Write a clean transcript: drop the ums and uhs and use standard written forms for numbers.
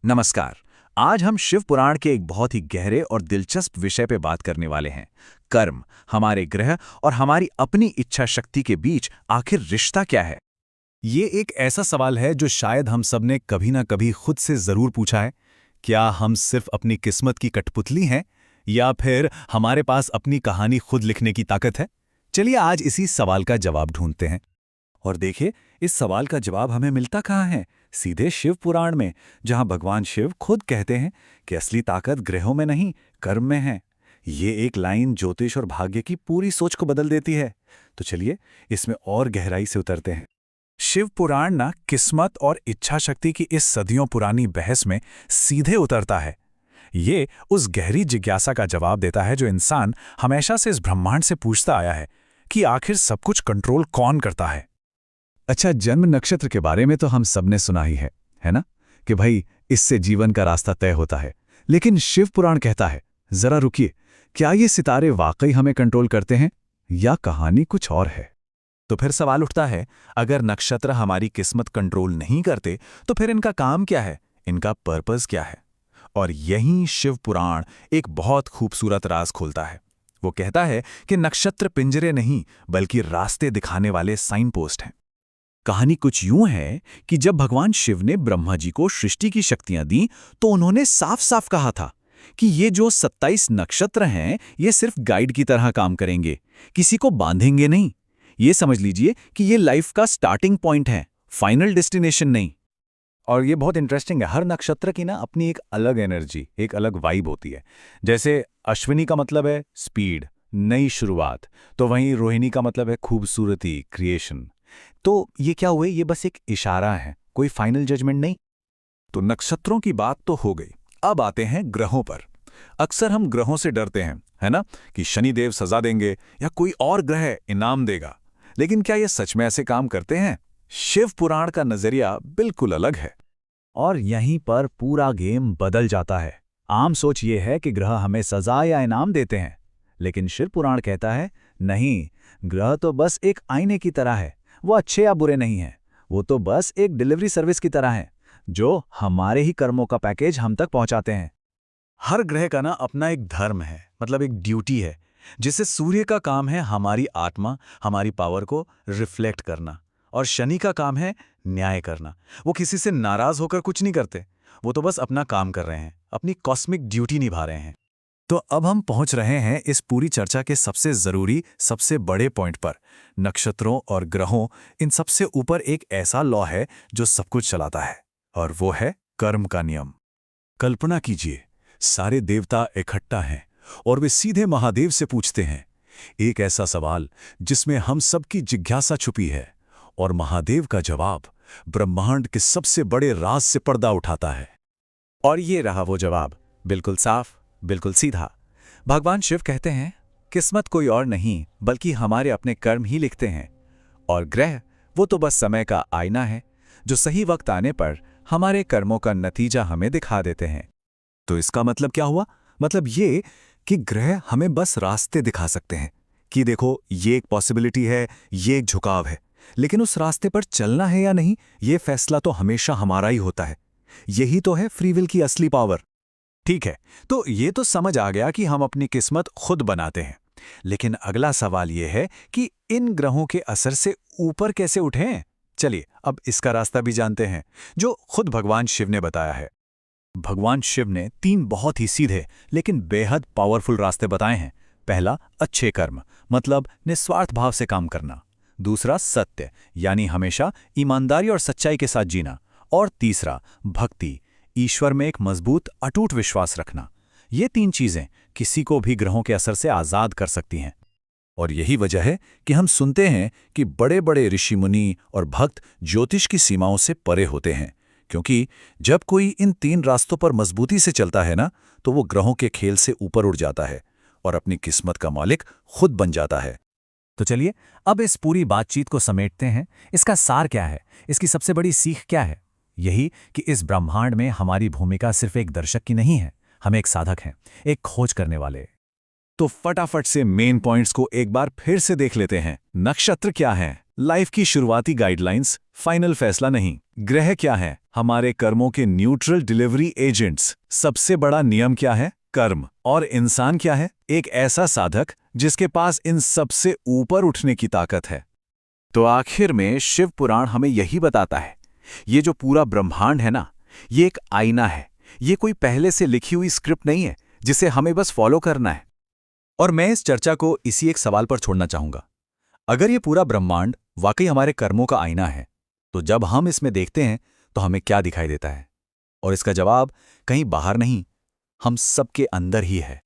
नमस्कार। आज हम शिव पुराण के एक बहुत ही गहरे और दिलचस्प विषय पे बात करने वाले हैं। कर्म, हमारे ग्रह और हमारी अपनी इच्छा शक्ति के बीच आखिर रिश्ता क्या है? ये एक ऐसा सवाल है जो शायद हम सब ने कभी ना कभी खुद से जरूर पूछा है। क्या हम सिर्फ अपनी किस्मत की कठपुतली हैं या फिर हमारे पास अपनी कहानी खुद लिखने की ताकत है? चलिए आज इसी सवाल का जवाब ढूंढते हैं। और देखिए, इस सवाल का जवाब हमें मिलता कहाँ है? सीधे शिव पुराण में, जहां भगवान शिव खुद कहते हैं कि असली ताकत ग्रहों में नहीं, कर्म में है। ये एक लाइन ज्योतिष और भाग्य की पूरी सोच को बदल देती है। तो चलिए इसमें और गहराई से उतरते हैं। शिव पुराण ना किस्मत और इच्छा शक्ति की इस सदियों पुरानी बहस में सीधे उतरता है। ये उस गहरी जिज्ञासा का जवाब देता है जो इंसान हमेशा से इस ब्रह्मांड से पूछता आया है कि आखिर सब कुछ कंट्रोल कौन करता है। अच्छा, जन्म नक्षत्र के बारे में तो हम सबने सुना ही है ना, कि भाई इससे जीवन का रास्ता तय होता है। लेकिन शिव पुराण कहता है, जरा रुकिए, क्या ये सितारे वाकई हमें कंट्रोल करते हैं या कहानी कुछ और है? तो फिर सवाल उठता है, अगर नक्षत्र हमारी किस्मत कंट्रोल नहीं करते तो फिर इनका काम क्या है, इनका पर्पस क्या है? और यहीं शिव पुराण एक बहुत खूबसूरत राज खोलता है। वो कहता है कि नक्षत्र पिंजरे नहीं बल्कि रास्ते दिखाने वाले साइन पोस्ट हैं। कहानी कुछ यूं है कि जब भगवान शिव ने ब्रह्मा जी को सृष्टि की शक्तियां दी तो उन्होंने साफ साफ कहा था कि ये जो 27 नक्षत्र हैं ये सिर्फ गाइड की तरह काम करेंगे, किसी को बांधेंगे नहीं। ये समझ लीजिए कि ये लाइफ का स्टार्टिंग पॉइंट है, फाइनल डेस्टिनेशन नहीं। और ये बहुत इंटरेस्टिंग है, हर नक्षत्र की ना अपनी एक अलग एनर्जी, एक अलग वाइब होती है। जैसे अश्विनी का मतलब है स्पीड, नई शुरुआत, तो वहीं रोहिणी का मतलब है खूबसूरती, क्रिएशन। तो ये क्या हुए, ये बस एक इशारा है, कोई फाइनल जजमेंट नहीं। तो नक्षत्रों की बात तो हो गई, अब आते हैं ग्रहों पर। अक्सर हम ग्रहों से डरते हैं, है ना, कि शनिदेव सजा देंगे या कोई और ग्रह इनाम देगा। लेकिन क्या ये सच में ऐसे काम करते हैं? शिव पुराण का नजरिया बिल्कुल अलग है। और यहीं पर पूरा गेम बदल जाता है। आम सोच ये है कि ग्रह हमें सजा या इनाम देते हैं, लेकिन शिव पुराण कहता है नहीं, ग्रह तो बस एक आईने की तरह है। वो अच्छे या बुरे नहीं हैं, वो तो बस एक डिलीवरी सर्विस की तरह है जो हमारे ही कर्मों का पैकेज हम तक पहुंचाते हैं। हर ग्रह का ना अपना एक धर्म है, मतलब एक ड्यूटी है। जिसे सूर्य का काम है हमारी आत्मा, हमारी पावर को रिफ्लेक्ट करना, और शनि का काम है न्याय करना। वो किसी से नाराज होकर कुछ नहीं करते, वो तो बस अपना काम कर रहे हैं, अपनी कॉस्मिक ड्यूटी निभा रहे हैं। तो अब हम पहुंच रहे हैं इस पूरी चर्चा के सबसे जरूरी, सबसे बड़े पॉइंट पर। नक्षत्रों और ग्रहों, इन सबसे ऊपर एक ऐसा लॉ है जो सब कुछ चलाता है, और वो है कर्म का नियम। कल्पना कीजिए, सारे देवता इकट्ठा हैं और वे सीधे महादेव से पूछते हैं एक ऐसा सवाल जिसमें हम सबकी जिज्ञासा छुपी है, और महादेव का जवाब ब्रह्मांड के सबसे बड़े राज से पर्दा उठाता है। और ये रहा वो जवाब, बिल्कुल साफ, बिल्कुल सीधा। भगवान शिव कहते हैं, किस्मत कोई और नहीं बल्कि हमारे अपने कर्म ही लिखते हैं, और ग्रह वो तो बस समय का आईना है जो सही वक्त आने पर हमारे कर्मों का नतीजा हमें दिखा देते हैं। तो इसका मतलब क्या हुआ? मतलब ये कि ग्रह हमें बस रास्ते दिखा सकते हैं कि देखो ये एक पॉसिबिलिटी है, ये एक झुकाव है, लेकिन उस रास्ते पर चलना है या नहीं, ये फैसला तो हमेशा हमारा ही होता है। यही तो है फ्री विल की असली पावर। ठीक है, तो ये तो समझ आ गया कि हम अपनी किस्मत खुद बनाते हैं। लेकिन अगला सवाल ये है कि इन ग्रहों के असर से ऊपर कैसे उठें? चलिए अब इसका रास्ता भी जानते हैं, जो खुद भगवान शिव ने बताया है। भगवान शिव ने 3 बहुत ही सीधे लेकिन बेहद पावरफुल रास्ते बताए हैं। पहला, अच्छे कर्म, मतलब निस्वार्थ भाव से काम करना। दूसरा, सत्य, यानी हमेशा ईमानदारी और सच्चाई के साथ जीना। और तीसरा, भक्ति, ईश्वर में एक मजबूत अटूट विश्वास रखना। ये 3 चीजें किसी को भी ग्रहों के असर से आजाद कर सकती हैं। और यही वजह है कि हम सुनते हैं कि बड़े बड़े ऋषि मुनि और भक्त ज्योतिष की सीमाओं से परे होते हैं, क्योंकि जब कोई इन 3 रास्तों पर मजबूती से चलता है ना, तो वो ग्रहों के खेल से ऊपर उड़ जाता है और अपनी किस्मत का मालिक खुद बन जाता है। तो चलिए अब इस पूरी बातचीत को समेटते हैं। इसका सार क्या है, इसकी सबसे बड़ी सीख क्या है? यही कि इस ब्रह्मांड में हमारी भूमिका सिर्फ एक दर्शक की नहीं है, हम एक साधक हैं, एक खोज करने वाले। तो फटाफट से मेन पॉइंट्स को एक बार फिर से देख लेते हैं। नक्षत्र क्या है? लाइफ की शुरुआती गाइडलाइंस, फाइनल फैसला नहीं। ग्रह क्या है? हमारे कर्मों के न्यूट्रल डिलीवरी एजेंट्स। सबसे बड़ा नियम क्या है? कर्म। और इंसान क्या है? एक ऐसा साधक जिसके पास इन सबसे ऊपर उठने की ताकत है। तो आखिर में शिव पुराण हमें यही बताता है, ये जो पूरा ब्रह्मांड है ना, ये एक आईना है। ये कोई पहले से लिखी हुई स्क्रिप्ट नहीं है जिसे हमें बस फॉलो करना है। और मैं इस चर्चा को इसी एक सवाल पर छोड़ना चाहूंगा। अगर ये पूरा ब्रह्मांड वाकई हमारे कर्मों का आईना है, तो जब हम इसमें देखते हैं तो हमें क्या दिखाई देता है? और इसका जवाब कहीं बाहर नहीं, हम सबके अंदर ही है।